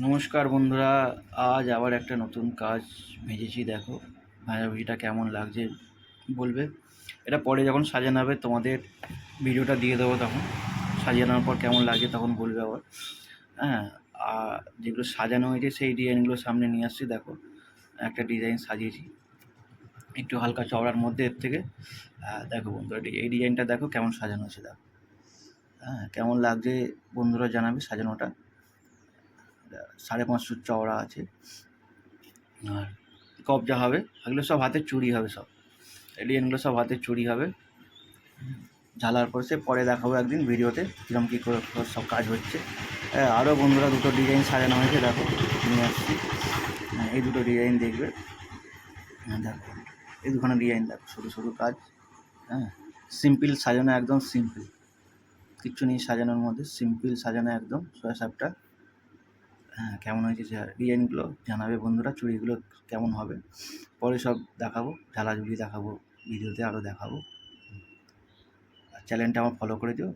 নমস্কার বন্ধুরা, আজ আবার একটা নতুন কাজ ভেজেছি। দেখো ভাজাভুজিটা কেমন লাগছে বলবে। এটা পরে যখন সাজানো হবে তোমাদের ভিডিওটা দিয়ে দেবো, তখন সাজানোর পর কেমন লাগছে তখন বলবে আবার। হ্যাঁ, আর যেগুলো সাজানো হয়েছে সেই ডিজাইনগুলো সামনে নিয়ে আসছি। দেখো একটা ডিজাইন সাজিয়েছি একটু হালকা চওড়ার মধ্যে। এর থেকে দেখো বন্ধুরা, এই ডিজাইনটা দেখো কেমন সাজানো হয়েছে। দেখো কেমন লাগছে বন্ধুরা জানাবে সাজানোটা। 550 চওড়া আছে, আর কবজা হবে। এগুলো সব হাতের চুড়ি হবে, সব ডিজাইনগুলো সব হাতের চুড়ি হবে। ঝালার পর সে পরে দেখাবো একদিন ভিডিওতে কীরকম কী করে সব কাজ হচ্ছে। আরও বন্ধুরা দুটো ডিজাইন সাজানো হয়েছে, দেখো নিয়ে আসছি। এই দুটো ডিজাইন দেখবে। দেখো এই দুখানা ডিজাইন দেখো, সরু সরু কাজ। হ্যাঁ, সিম্পল সাজানো, একদম সিম্পল, কিচ্ছু নেই সাজানোর মধ্যে, সিম্পল সাজানো একদম সোয়া সাপটা। হ্যাঁ, কেমন হয়েছে ডিজাইনগুলো জানাবে বন্ধুরা। চুড়িগুলো কেমন হবে পরে সব দেখাবো, ঝালাঝুলি দেখাবো ভিডিওতে, আরও দেখাবো। আর চ্যানেলটা আমার ফলো করে দিও।